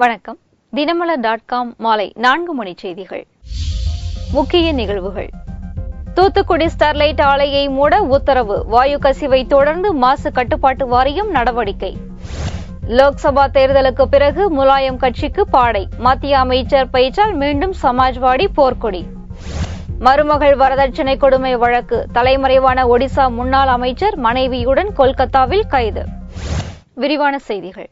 வணக்கம். தினமலர்.com மாலை 4 மணி செய்திகள். முக்கிய நிகழ்வுகள். தூத்துக்குடி ஸ்டெர்லைட் ஆலையை மூட உத்தரவு. வாயு கசிவை தொடர்ந்து மாசு கட்டுப்பாட்டு வாரியம் நடவடிக்கை. லோக்சபா தேர்தலுக்கு பிறகு முலாயம் கட்சிக்கு பாடை. மத்திய அமைச்சர் பெய்ட்டால் மீண்டும் சமாஜ்வாடி போர்க்கொடி. மருமகள் வரதட்சணை கொடுமை வழக்கு. தலைமறைவான ஒடிசா முன்னாள் அமைச்சர் மனைவியுடன் கொல்கத்தாவில் கைது. விரிவான செய்திகள்.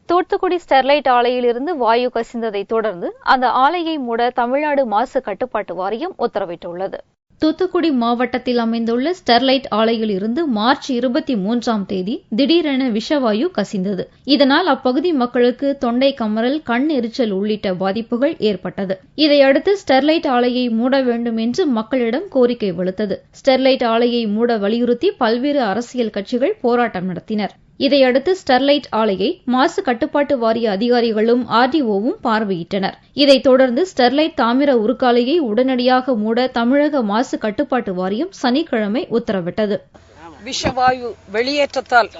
தூத்துக்குடி ஸ்டெர்லைட் ஆலையிலிருந்து வாயு கசிந்ததை தொடர்ந்து அந்த ஆலையை மூட தமிழ்நாடு மாசு கட்டுப்பாட்டு வாரியம் உத்தரவிட்டுள்ளது. தூத்துக்குடி மாவட்டத்தில் அமைந்துள்ள ஸ்டெர்லைட் ஆலையில் இருந்து மார்ச் 23ஆம் தேதி திடீரென விஷவாயு கசிந்தது. இதனால் அப்பகுதி மக்களுக்கு தொண்டை கமறல், கண் எரிச்சல் உள்ளிட்ட பாதிப்புகள் ஏற்பட்டது. இதையடுத்து ஸ்டெர்லைட் ஆலையை மூட வேண்டும் என்று மக்களிடம் கோரிக்கை வலுத்தது. ஸ்டெர்லைட் ஆலையை மூட வலியுறுத்தி பல்வேறு அரசியல் கட்சிகள் போராட்டம் நடத்தினர். இதையடுத்து ஸ்டெர்லைட் ஆலையை மாசு கட்டுப்பாட்டு வாரிய அதிகாரிகளும் ஆர்டிஓவும் பார்வையிட்டனர். இதைத் தொடர்ந்து ஸ்டெர்லைட் தாமிர உருக்காலையை உடனடியாக மூட தமிழக மாசு கட்டுப்பாட்டு வாரியம் சனிக்கிழமை உத்தரவிட்டது. விஷவாயு வெளியேற்றத்தால்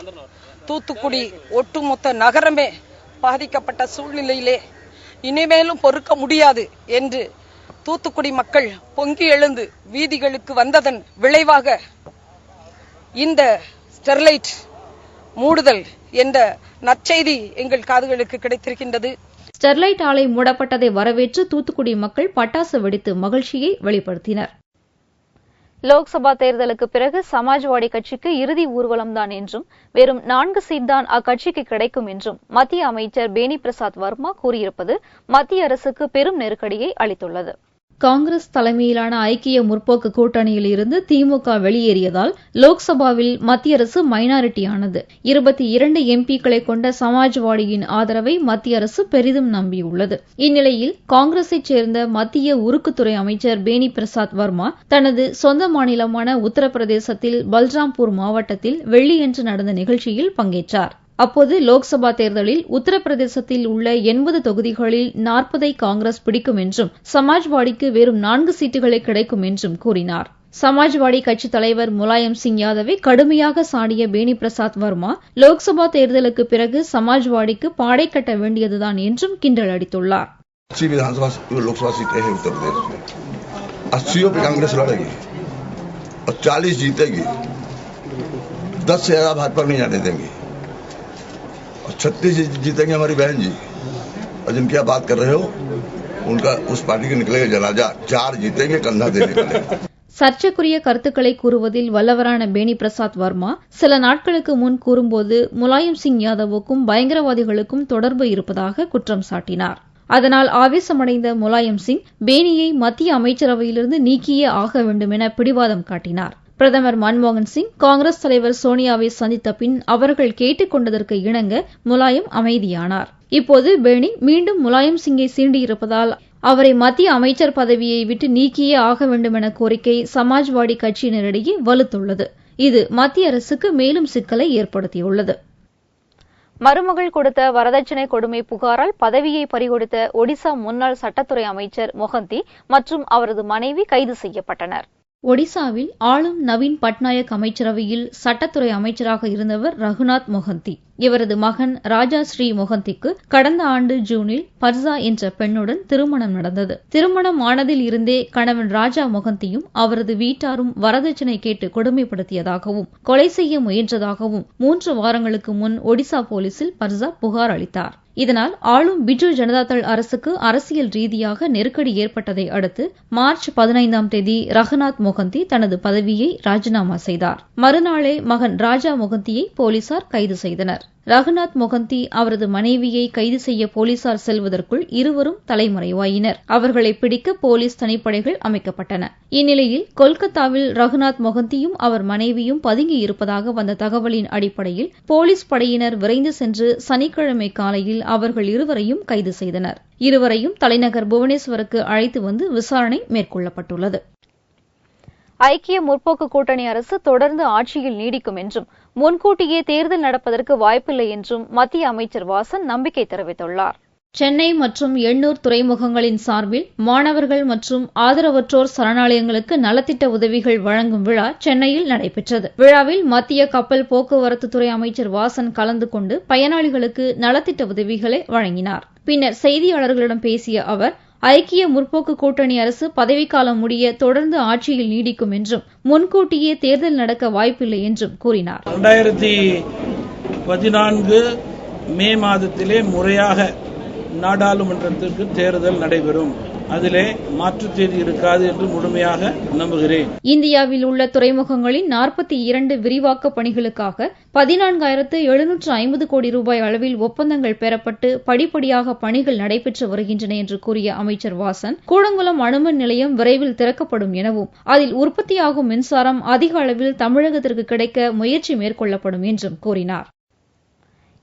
தூத்துக்குடி ஒட்டுமொத்த நகரமே பாதிக்கப்பட்ட சூழ்நிலையிலே இனிமேலும் பொறுக்க முடியாது என்று தூத்துக்குடி மக்கள் பொங்கி எழுந்து வீதிகளுக்கு வந்ததன் விளைவாக இந்த ஸ்டெர்லைட் மூடுதல் என்ற நற்செய்தி எங்கள் காதுகளுக்கு கிடைத்திருக்கின்றது. ஸ்டெர்லைட் ஆலை மூடப்பட்டதை வரவேற்று தூத்துக்குடி மக்கள் பட்டாசு வெடித்து மகிழ்ச்சியை வெளிப்படுத்தினர். லோக்சபா தேர்தலுக்கு பிறகு சமாஜ்வாடி கட்சிக்கு இறுதி ஊர்வலம்தான் என்றும் வெறும் 4 சீட் தான் அக்கட்சிக்கு கிடைக்கும் என்றும் மத்திய அமைச்சர் பேனி பிரசாத் வர்மா கூறியிருப்பது மத்திய அரசுக்கு பெரும் நெருக்கடியை அளித்துள்ளது. காங்கிரஸ் தலைமையிலான ஐக்கிய முற்போக்கு கூட்டணியில் இருந்து திமுக வெளியேறியதால் லோக்சபாவில் மத்திய அரசு மைனாரிட்டியானது. 22 எம்பிக்களை கொண்ட சமாஜ்வாடியின் ஆதரவை மத்திய அரசு பெரிதும் நம்பியுள்ளது. இந்நிலையில் காங்கிரஸைச் சேர்ந்த மத்திய உருக்குத்துறை அமைச்சர் பேனி பிரசாத் வர்மா தனது சொந்த மாநிலமான உத்தரப்பிரதேசத்தில் பல்ராம்பூர் மாவட்டத்தில் வெள்ளியன்று நடந்த நிகழ்ச்சியில் பங்கேற்றார். அப்போது லோக்சபா தேர்தலில் உத்தரப்பிரதேசத்தில் உள்ள 80 தொகுதிகளில் 40ஐ காங்கிரஸ் பிடிக்கும் என்றும் சமாஜ்வாடிக்கு வெறும் 4 சீட்டுகளே கிடைக்கும் என்றும் கூறினார். சமாஜ்வாடி கட்சித் தலைவர் முலாயம் சிங் யாதவை கடுமையாக சாடிய பேனி பிரசாத் வர்மா லோக்சபா தேர்தலுக்கு பிறகு சமாஜ்வாடிக்கு பாடை கட்ட வேண்டியதுதான் என்றும் கிண்டல் அடித்துள்ளார். 36 जीतेंगे हमारी बहन जी, और जिनकी आप बात कर रहे हो उनका उस पार्टी के निकलेगा जनाजा, 4 जीतेंगे कंधा देने वाले. சர்ச்சைக்குரிய கருத்துக்களை கூறுவதில் வல்லவரான பேனி பிரசாத் வர்மா சில நாட்களுக்கு முன் கூறும்போது முலாயம் சிங் யாதவுக்கும் பயங்கரவாதிகளுக்கும் தொடர்பு இருப்பதாக குற்றம் சாட்டினார். அதனால் ஆவேசமடைந்த முலாயம் சிங் பேனியை மத்திய அமைச்சரவையிலிருந்து நீக்கியே ஆக வேண்டும் என பிடிவாதம் காட்டினார். பிரதமர் மன்மோகன் சிங் காங்கிரஸ் தலைவர் சோனியாவை சந்தித்த பின் அவர்கள் கேட்டுக் கொண்டதற்கு இணங்க முலாயம் அமைதியானார். இப்போது பேனி மீண்டும் முலாயம் சிங்கை சீண்டியிருப்பதால் அவரை மத்திய அமைச்சர் பதவியை விட்டு நீக்கியே ஆக வேண்டும் என கோரிக்கை சமாஜ்வாடி கட்சியினரிடையே வலுத்துள்ளது. இது மத்திய அரசுக்கு மேலும் சிக்கலை ஏற்படுத்தியுள்ளது. மருமகள் கொடுத்த வரதட்சணை கொடுமை புகாரால் பதவியை பறிகொடுத்த ஒடிசா முன்னாள் சட்டத்துறை அமைச்சர் மொஹந்தி மற்றும் அவரது மனைவி கைது செய்யப்பட்டனர். ஒடிசாவில் ஆளும் நவீன் பட்நாயக் அமைச்சரவையில் சட்டத்துறை அமைச்சராக இருந்தவர் ரகுநாத் மொஹந்தி. இவரது மகன் ராஜா ஸ்ரீ மொஹந்திக்கு கடந்த ஆண்டு ஜூனில் பர்சா என்ற பெண்ணுடன் திருமணம் நடந்தது. திருமணம் ஆனதில் இருந்தே கணவன் ராஜா மொஹந்தியும் அவரது வீட்டாரும் வரதட்சணை கேட்டு கொடுமைப்படுத்தியதாகவும் கொலை செய்ய முயன்றதாகவும் 3 வாரங்களுக்கு முன் ஒடிசா போலீசில் பர்சா புகார் அளித்தார். இதனால் ஆளும் பிஜு ஜனதாதள் அரசுக்கு அரசியல் ரீதியாக நெருக்கடி ஏற்பட்டதை அடுத்து மார்ச் 15ஆம் தேதி ரகுநாத் மொஹந்தி தனது பதவியை ராஜினாமா செய்தார். மறுநாளே மகன் ராஜா மொஹந்தியை போலீசார் கைது செய்தனர். ரகுநாத் மொஹந்தி அவரது மனைவியை கைது செய்ய போலீசார் செல்வதற்குள் இருவரும் தலைமறைவாயினர். அவர்களை பிடிக்க போலீஸ் தனிப்படைகள் அமைக்கப்பட்டன. இந்நிலையில் கொல்கத்தாவில் ரகுநாத் மொஹந்தியும் அவர் மனைவியும் பதுங்கியிருப்பதாக வந்த தகவலின் அடிப்படையில் போலீஸ் படையினர் விரைந்து சென்று சனிக்கிழமை காலையில் அவர்கள் இருவரையும் கைது செய்தனர். இருவரையும் தலைநகர் புவனேஸ்வருக்கு அழைத்து வந்து விசாரணை மேற்கொள்ளப்பட்டுள்ளது. ஐக்கிய முற்போக்கு கூட்டணி அரசு தொடர்ந்து ஆட்சியில் நீடிக்கும் என்றும் முன்கூட்டியே தேர்தல் நடப்பதற்கு வாய்ப்பில்லை என்றும் மத்திய அமைச்சர் வாசன் நம்பிக்கை தெரிவித்துள்ளார். சென்னை மற்றும் எண்ணூர் துறைமுகங்களின் சார்பில் மாணவர்கள் மற்றும் ஆதரவற்றோர் சரணாலயங்களுக்கு நலத்திட்ட உதவிகள் வழங்கும் விழா சென்னையில் நடைபெற்றது. விழாவில் மத்திய கப்பல் போக்குவரத்துத்துறை அமைச்சர் வாசன் கலந்து கொண்டு பயனாளிகளுக்கு நலத்திட்ட உதவிகளை வழங்கினார். பின்னர் செய்தியாளர்களிடம் பேசிய அவர், ஐக்கிய முற்போக்கு கூட்டணி அரசு பதவிக்காலம் முடிய தொடர்ந்து ஆட்சியில் நீடிக்கும் என்றும் முன்கூட்டியே தேர்தல் நடக்க வாய்ப்பில்லை என்றும் கூறினார். 2014 மே மாதத்திலே முறையாக நாடாளுமன்றத்திற்கு தேர்தல் நடைபெறும். அதிலே மாற்றுத் தேதி இருக்காது என்று முழுமையாக நம்புகிறேன். இந்தியாவில் உள்ள துறைமுகங்களின் 42 விரிவாக்க பணிகளுக்காக 14,750 கோடி ரூபாய் அளவில் ஒப்பந்தங்கள் பெறப்பட்டு படிப்படியாக பணிகள் நடைபெற்று வருகின்றன என்று கூறிய அமைச்சர் வாசன், கூடங்குளம் அணுமின் நிலையம் விரைவில் திறக்கப்படும் எனவும் அதில் உற்பத்தியாகும் மின்சாரம் அதிக அளவில் தமிழகத்திற்கு கிடைக்க முயற்சி மேற்கொள்ளப்படும் என்றும் கூறினார்.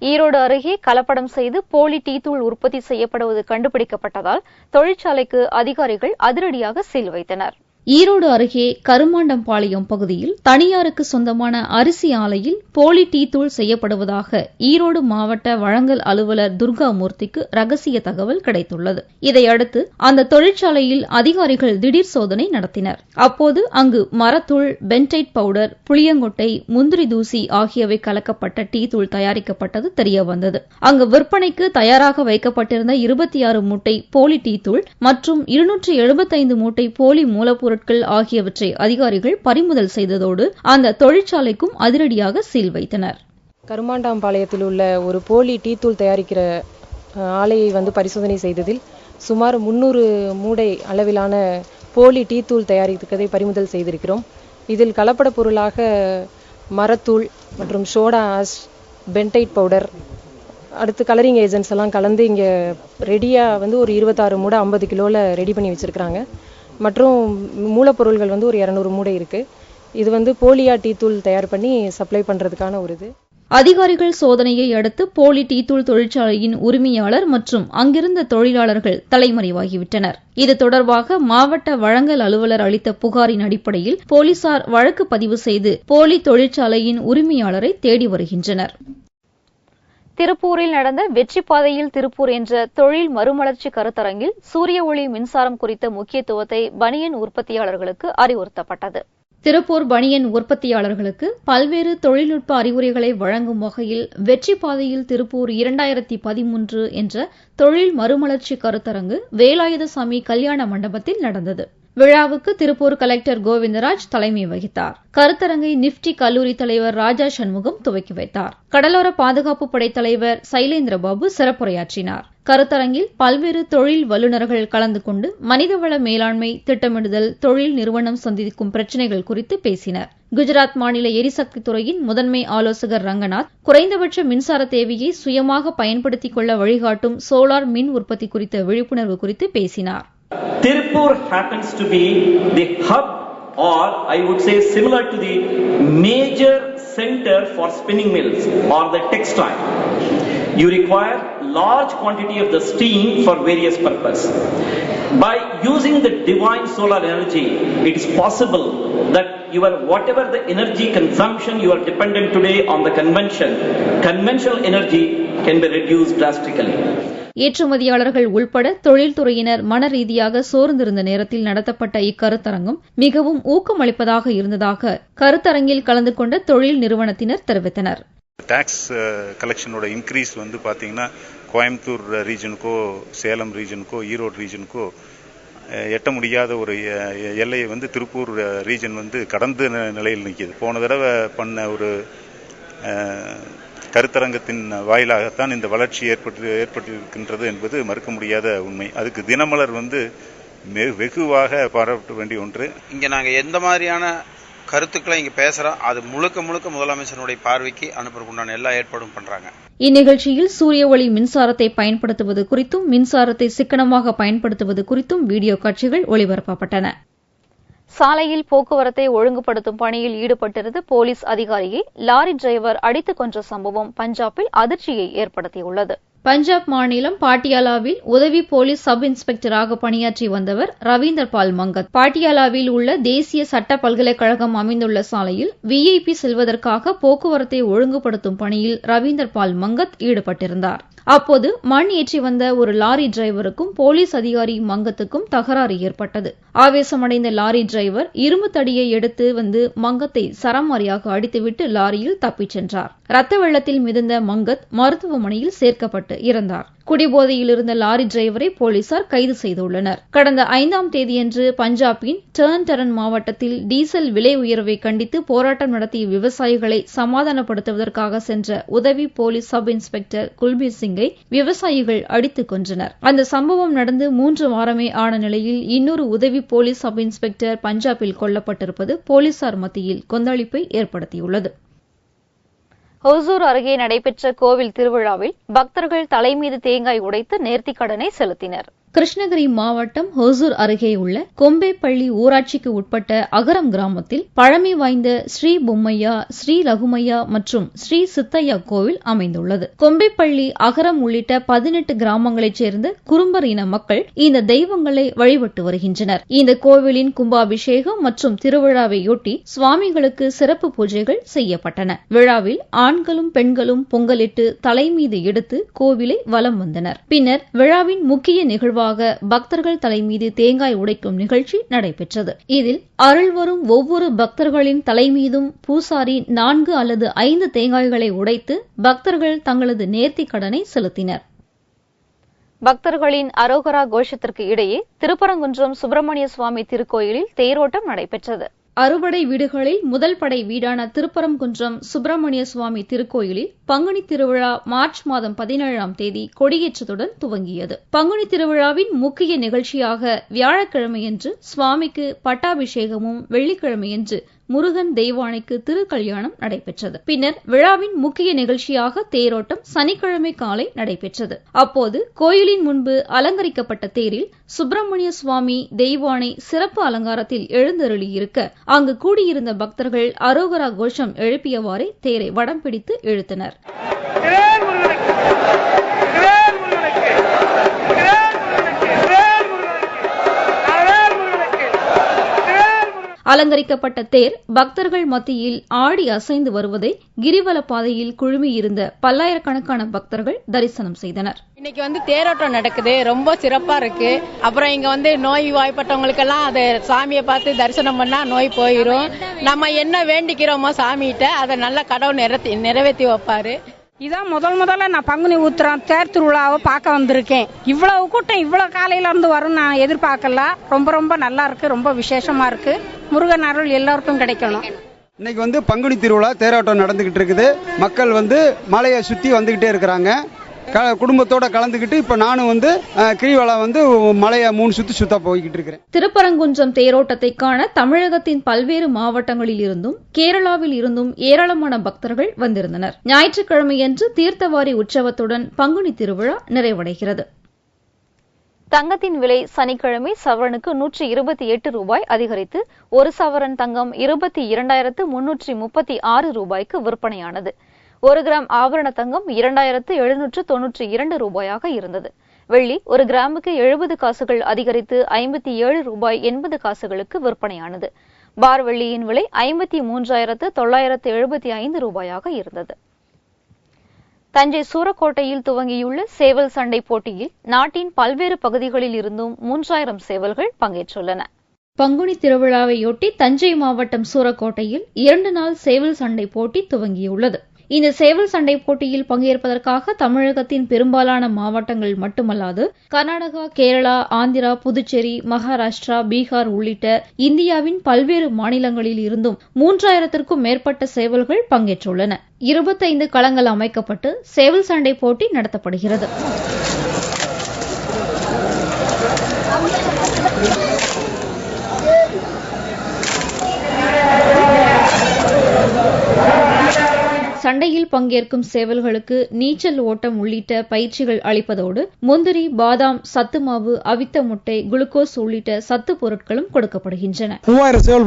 ஈரோடு அருகே கலப்படம் செய்து போலி டீ தூள் உற்பத்தி செய்யப்படுவது கண்டுபிடிக்கப்பட்டதால் தொழிற்சாலைக்கு அதிகாரிகள் அதிரடியாக சீல் வைத்தனர். ஈரோடு அருகே கருமாண்டம்பாளையம் பகுதியில் தனியாருக்கு சொந்தமான அரிசி ஆலையில் போலி டீ தூள் செய்யப்படுவதாக ஈரோடு மாவட்ட வழங்கல் அலுவலர் துர்காமூர்த்திக்கு ரகசிய தகவல் கிடைத்துள்ளது. இதையடுத்து அந்த தொழிற்சாலையில் அதிகாரிகள் திடீர் சோதனை நடத்தினர். அப்போது அங்கு மரத்தூள், பென்டைட் பவுடர், புளியங்கொட்டை, முந்திரி தூசி ஆகியவை கலக்கப்பட்ட டீ தூள் தயாரிக்கப்பட்டது தெரியவந்தது. அங்கு விற்பனைக்கு தயாராக வைக்கப்பட்டிருந்த 26 மூட்டை போலி டீ தூள் மற்றும் 275 மூட்டை போலி மூலப்பொருள் பொருட்கள் ஆகியவற்றை அதிகாரிகள் பறிமுதல் செய்ததோடு அந்த தொழிற்சாலைக்கும் அதிரடியாக சீல் வைத்தனர். கருமாண்டாம்பாளையத்தில் உள்ள ஒரு போலி டீ தூள் தயாரிக்கிற ஆலையை பரிசோதனை செய்ததில் சுமார் 300 மூடை அளவிலான போலி டீ தூள் தயாரிப்பதை பறிமுதல் செய்திருக்கிறோம். இதில் கலப்பட பொருளாக மரத்தூள் மற்றும் சோடா ஆஷ், பென்டைட் பவுடர், அடுத்து கலரிங் ஏஜென்ட்ஸ் எல்லாம் கலந்து இங்கே ரெடியாக ஒரு 26 மூடை 50 கிலோவில் ரெடி பண்ணி வச்சிருக்கிறாங்க. மற்றும் மூலப்பொருள்கள் ஒரு 200 மூடை இருக்கு. இது போலியா டீ தூள் தயார் பண்ணி சப்ளை பண்றதுக்கான ஒரு இது. அதிகாரிகள் சோதனையை அடுத்து போலி டீ தூள் தொழிற்சாலையின் உரிமையாளர் மற்றும் அங்கிருந்த தொழிலாளர்கள் தலைமறைவாகிவிட்டனர். இது தொடர்பாக மாவட்ட வழங்கல் அலுவலர் அளித்த புகாரின் அடிப்படையில் போலீசார் வழக்கு பதிவு செய்து போலி தொழிற்சாலையின் உரிமையாளரை தேடி வருகின்றனர். திருப்பூரில் நடந்த வெற்றி பாதையில் திருப்பூர் என்ற தொழில் மறுமலர்ச்சி கருத்தரங்கில் சூரிய ஒளி மின்சாரம் குறித்த முக்கியத்துவத்தை பனியன் உற்பத்தியாளர்களுக்கு அறிவுறுத்தப்பட்டது. திருப்பூர் பனியன் உற்பத்தியாளர்களுக்கு பல்வேறு தொழில்நுட்ப அறிவுரைகளை வழங்கும் வகையில் வெற்றி பாதையில் திருப்பூர் 2013 என்ற தொழில் மறுமலர்ச்சி கருத்தரங்கு வேலாயுதசாமி கல்யாண மண்டபத்தில் நடந்தது. விழாவுக்கு திருப்பூர் கலெக்டர் கோவிந்தராஜ் தலைமை வகித்தார். கருத்தரங்கை நிப்டி கல்லூரி தலைவர் ராஜா சண்முகம் துவக்கி வைத்தார். கடலோர பாதுகாப்பு படை தலைவர் சைலேந்திரபாபு சிறப்புரையாற்றினார். கருத்தரங்கில் பல்வேறு தொழில் வல்லுநர்கள் கலந்து கொண்டு மனிதவள மேலாண்மை, திட்டமிடுதல், தொழில் நிறுவனம் சந்திக்கும் பிரச்சினைகள் குறித்து பேசினர். குஜராத் மாநில எரிசக்தி துறையின் முதன்மை ஆலோசகர் ரங்கநாத் குறைந்தபட்ச மின்சார தேவையை சுயமாக பயன்படுத்திக் கொள்ள வழிகாட்டும் சோலார் மின் உற்பத்தி குறித்த விழிப்புணர்வு குறித்து பேசினார். Tirupur happens to be the hub, or I would say similar to the major center for spinning mills or the textile. You require large quantity of the steam for various purpose. By using the divine solar energy, it is possible that whatever the energy consumption you are dependent today on the conventional energy can be reduced drastically. ஏற்றுமதியாளர்கள் உள்பட தொழில்துறையினர் மன ரீதியாக சோர்ந்திருந்த நேரத்தில் நடத்தப்பட்ட இக்கருத்தரங்கம் மிகவும் ஊக்கமளிப்பதாக இருந்ததாக கருத்தரங்கில் கலந்து கொண்ட தொழில் நிறுவனத்தினர் தெரிவித்தனர். டாக்ஸ் கலெக்ஷனோட இன்க்ரீஸ் பாத்தீங்கன்னா கோயம்புத்தூர் ரீஜனுக்கோ, சேலம் ரீஜனுக்கோ, ஈரோடு ரீஜனுக்கோ எட்ட முடியாத ஒரு எல்லையை திருப்பூர் ரீஜன் கடந்த நிலையில் நிற்கிது. போன தடவை பண்ண ஒரு கருத்தரங்கத்தின் வாயிலாகத்தான் இந்த வளர்ச்சி ஏற்பட்டிருக்கின்றது என்பது மறுக்க முடியாத உண்மை. அதுக்கு தினமலர் வெகுவாக பாராட்ட வேண்டிய ஒன்று. இங்க நாங்க எந்த மாதிரியான கருத்துக்களை இங்க பேசுறோம், அது முழுக்க முதலமைச்சருடைய பார்வைக்கு அனுப்புறதுக்குண்டான எல்லா ஏற்பாடும் பண்றாங்க. இந்நிகழ்ச்சியில் சூரிய ஒளி மின்சாரத்தை பயன்படுத்துவது குறித்தும், மின்சாரத்தை சிக்கனமாக பயன்படுத்துவது குறித்தும் வீடியோ காட்சிகள் ஒளிபரப்பப்பட்டன. சாலையில் போக்குவரத்தை ஒழுங்குபடுத்தும் பணியில் ஈடுபட்டிருந்த போலீஸ் அதிகாரியை லாரி டிரைவர் அடித்துக் கொன்ற சம்பவம் பஞ்சாபில் அதிர்ச்சியை ஏற்படுத்தியுள்ளது. பஞ்சாப் மாநிலம் பாட்டியாலாவில் உதவி போலீஸ் சப் இன்ஸ்பெக்டராக பணியாற்றி வந்தவர் ரவீந்தர் பால் மங்கத். பாட்டியாலாவில் உள்ள தேசிய சட்ட பல்கலைக்கழகம் அமைந்துள்ள சாலையில் விஐபி செல்வதற்காக போக்குவரத்தை ஒழுங்குபடுத்தும் பணியில் ரவீந்தர் பால் மங்கத் ஈடுபட்டிருந்தார். அப்போது மண் ஏற்றி வந்த ஒரு லாரி டிரைவருக்கும் போலீஸ் அதிகாரி மங்கத்துக்கும் தகராறு ஏற்பட்டது. ஆவேசமடைந்த லாரி டிரைவர் இரும்பு தடியை எடுத்து வந்து மங்கத்தை சரமாரியாக அடித்துவிட்டு லாரியில் தப்பிச் சென்றார். ரத்த வெள்ளத்தில் மிதந்த மங்கத் மருத்துவமனையில் சேர்க்கப்பட்டு இறந்தார். குடிபோதையில் இருந்த லாரி டிரைவரை போலீசார் கைது செய்துள்ளனர். கடந்த 5ஆம் தேதியன்று பஞ்சாபின் டர்ன் மாவட்டத்தில் டீசல் விலை உயர்வை கண்டித்து போராட்டம் நடத்திய விவசாயிகளை சமாதானப்படுத்துவதற்காக சென்ற உதவி போலீஸ் சப் இன்ஸ்பெக்டர் குல்பீர் சிங்கை விவசாயிகள் அடித்துக் கொன்றனர். அந்த சம்பவம் நடந்து 3 வாரமே ஆன நிலையில் இன்னொரு உதவி போலீஸ் சப் இன்ஸ்பெக்டர் பஞ்சாபில் கொல்லப்பட்டிருப்பது போலீசார் மத்தியில் கொந்தளிப்பை ஏற்படுத்தியுள்ளது. ஹொசூர் அருகே நடைபெற்ற கோவில் திருவிழாவில் பக்தர்கள் தலைமீது தேங்காய் உடைத்து நேர்த்திக்கடனை செலுத்தினர். கிருஷ்ணகிரி மாவட்டம் ஹொசூர் அருகே உள்ள கொம்பேப்பள்ளி ஊராட்சிக்கு உட்பட்ட அகரம் கிராமத்தில் பழமை வாய்ந்த ஸ்ரீ பொம்மையா, ஸ்ரீ ரகுமையா மற்றும் ஸ்ரீ சித்தையா கோவில் அமைந்துள்ளது. கொம்பேப்பள்ளி, அகரம் உள்ளிட்ட 18 கிராமங்களைச் சேர்ந்த குறும்பர் இன மக்கள் இந்த தெய்வங்களை வழிபட்டு வருகின்றனர். இந்த கோவிலின் கும்பாபிஷேகம் மற்றும் திருவிழாவையொட்டி சுவாமிகளுக்கு சிறப்பு பூஜைகள் செய்யப்பட்டன. விழாவில் ஆண்களும் பெண்களும் பொங்கலிட்டு தலைமீது எடுத்து கோவிலை வலம் வந்தனர். பின்னர் விழாவின் முக்கிய நிகழ்வு பக்தர்கள் தலைமீது தேங்காய் உடைக்கும் நிகழ்ச்சி நடைபெற்றது. இதில் அருள் வரும் ஒவ்வொரு பக்தர்களின் தலைமீதும் பூசாரி 4 அல்லது 5 தேங்காய்களை உடைத்து பக்தர்கள் தங்களது நேர்த்திக் கடனை செலுத்தினர். பக்தர்களின் அரோகரா கோஷத்திற்கு இடையே திருப்பரங்குன்றம் சுப்பிரமணிய சுவாமி திருக்கோயிலில் தேரோட்டம் நடைபெற்றது. அறுபடை வீடுகளில் முதல் படை வீடான திருப்பரங்குன்றம் சுப்பிரமணிய சுவாமி திருக்கோயிலில் பங்குனி திருவிழா மார்ச் மாதம் 17ஆம் தேதி கொடியேற்றத்துடன் துவங்கியது. பங்குனி திருவிழாவின் முக்கிய நிகழ்ச்சியாக வியாழக்கிழமையன்று சுவாமிக்கு பட்டாபிஷேகமும் வெள்ளிக்கிழமையன்று முருகன் தெய்வானைக்கு திருக்கல்யாணம் நடைபெற்றது. பின்னர் விழாவின் முக்கிய நிகழ்ச்சியாக தேரோட்டம் சனிக்கிழமை காலை நடைபெற்றது. அப்போது கோயிலின் முன்பு அலங்கரிக்கப்பட்ட தேரில் சுப்பிரமணிய சுவாமி தெய்வானை சிறப்பு அலங்காரத்தில் எழுந்தருளியிருக்க அங்கு கூடியிருந்த பக்தர்கள் அரோகரா கோஷம் எழுப்பியவாறே தேரை வடம் பிடித்து இழுத்தனர். அலங்கரிக்கப்பட்ட தேர் பக்தர்கள் மத்தியில் ஆடி அசைந்து வருவதை கிரிவல பாதையில் குழுமியிருந்த பல்லாயிரக்கணக்கான பக்தர்கள் தரிசனம் செய்தனர். இன்னைக்கு தேரோட்டம் நடக்குது, ரொம்ப சிறப்பா இருக்கு. அப்புறம் இங்க நோய் வாய்ப்பட்டவங்களுக்கெல்லாம் அதை சாமியை பார்த்து தரிசனம் பண்ணா நோய் போயிரும். நம்ம என்ன வேண்டிக்கிறோமோ சாமிகிட்ட அதை நல்ல கடவுள் நிறைவேற்றி வைப்பாரு. இதான் முதல்ல நான் பங்குனி உத்திரம் தேர் திருவிழாவை பார்க்க வந்திருக்கேன். இவ்வளவு கூட்டம் இவ்வளவு காலையில இருந்து வரும் நான் எதிர்பார்க்கல. ரொம்ப நல்லா இருக்கு, ரொம்ப விசேஷமா இருக்கு. முருகன் அருள் எல்லாருக்கும் கிடைக்கணும். இன்னைக்கு பங்குனி திருவிழா தேரோட்டம் நடந்துகிட்டு இருக்குது. மக்கள் மலையை சுத்தி வந்துகிட்டே இருக்கிறாங்க. குடும்பத்தோட கலந்துகிட்டு இப்ப நானும் கிரிவலம் மலையை 3 சுத்தா போய்கிட்டு இருக்கிறேன். திருப்பரங்குன்றம் தேரோட்டத்தை காண தமிழகத்தின் பல்வேறு மாவட்டங்களில் இருந்தும் கேரளாவில் இருந்தும் ஏராளமான பக்தர்கள் வந்திருந்தனர். ஞாயிற்றுக்கிழமையன்று தீர்த்தவாரி உற்சவத்துடன் பங்குனி திருவிழா நிறைவடைகிறது. தங்கத்தின் விலை சனிக்கிழமை சவரனுக்கு 128 ரூபாய் அதிகரித்து 1 சவரன் தங்கம் 22,336 ரூபாய்க்கு விற்பனையானது. 1 கிராம் ஆபரண தங்கம் 2,792 ரூபாயாக இருந்தது. வெள்ளி 1 கிராமுக்கு 70 காசுகள் அதிகரித்து 57 ரூபாய் 80 காசுகளுக்கு விற்பனையானது. பார் வெள்ளியின் விலை 53,975 ரூபாயாக இருந்தது. தஞ்சை சூரக்கோட்டையில் துவங்கியுள்ள சேவல் சண்டை போட்டியில் நாட்டின் பல்வேறு பகுதிகளில் இருந்தும் 3000 சேவல்கள் பங்கேற்றுள்ளன. பங்குனி திருவிழாவையொட்டி தஞ்சை மாவட்டம் சூரக்கோட்டையில் 2 நாள் சேவல் சண்டை போட்டி துவங்கியுள்ளது. இந்த சேவல் சண்டை போட்டியில் பங்கேற்பதற்காக தமிழகத்தின் பெரும்பாலான மாவட்டங்கள் மட்டுமல்லாது கர்நாடகா, கேரளா, ஆந்திரா, புதுச்சேரி, மகாராஷ்டிரா, பீகார் உள்ளிட்ட இந்தியாவின் பல்வேறு மாநிலங்களில் இருந்தும் 3000க்கும் மேற்பட்ட சேவல்கள் பங்கேற்றுள்ளன. 25 களங்கள் அமைக்கப்பட்டு சேவல் சண்டை போட்டி நடத்தப்படுகிறது. சண்டையில் பங்கேற்கும் சேவல்களுக்கு நீச்சல் ஓட்டம் உள்ளிட்ட பயிற்சிகள் அளிப்பதோடு முந்திரி, பாதாம், சத்து மாவு, அவித்த முட்டை, குளுக்கோஸ் உள்ளிட்ட சத்து பொருட்களும் கொடுக்கப்படுகின்றன. 3000 சேவல்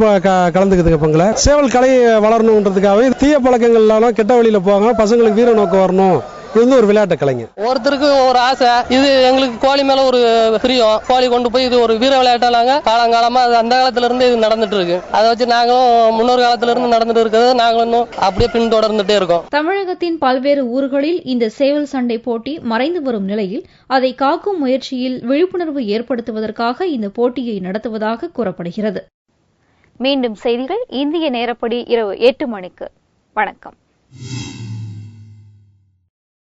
கலந்துக்குதுங்க. பங்கள சேவல் கலை வளரணுன்றதுக்காக தீய பழக்கங்கள் இல்லாம கெட்ட வழியில போகாம பசங்களுக்கு வீர நோக்கம் வரணும் இது வந்து ஒரு விளையாட்டு கலைஞர். ஒருத்தருக்கு ஒரு ஆசை, இது எங்களுக்கு கோழி மேல ஒரு பிரியம். கோழி கொண்டு போய் இது ஒரு வீர விளையாட்டா நாங்க காலங்காலமா அந்த காலத்துல இருந்து இது நடந்துட்டு இருக்கு. அதை வச்சு நாங்களும் முன்னொரு காலத்துல இருந்து நடந்துட்டு இருக்கிறது நாங்களும் இன்னும் அப்படியே பின்தொடர்ந்துட்டே இருக்கோம். தமிழகத்தின் பல்வேறு ஊர்களில் இந்த சேவல் சண்டை போட்டி மறைந்து வரும் நிலையில் அதை காக்கும் முயற்சியில் விழிப்புணர்வு ஏற்படுத்துவதற்காக இந்த போட்டியை நடத்துவதாக கூறப்படுகிறது. மீண்டும் செய்திகள் இந்திய நேரப்படி இரவு 8 மணிக்கு. வணக்கம்.